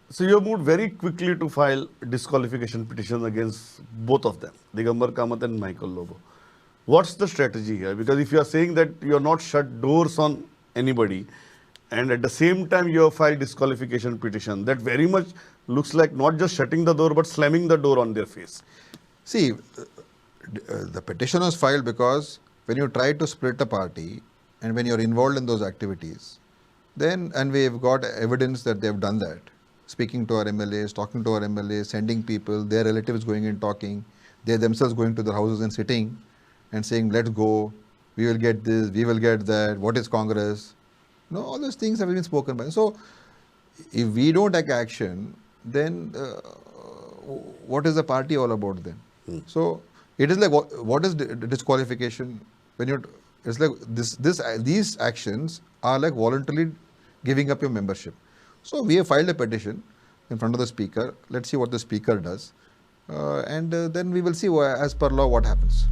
So you have moved very quickly to file disqualification petitions against both of them, Digambar Kamat and Michael Lobo. What's the strategy here? Because if you are saying that you are not shut doors on anybody, and at the same time you have filed disqualification petition, that very much looks like not just shutting the door but slamming the door on their face. See, the petition was filed because when you try to split a party and when you're involved in those activities, then, and we've got evidence that they've done that, speaking to our MLAs, talking to our MLAs, sending people, their relatives going and talking, they themselves going to their houses and sitting and saying, let's go, we will get this, we will get that, what is Congress? No, all those things have been spoken by. So, if we don't take action, then what is the party all about then? So, it is like, what is disqualification? When you, it's like these actions are like voluntarily giving up your membership. So, we have filed a petition in front of the speaker. Let's see what the speaker does. And then we will see as per law what happens.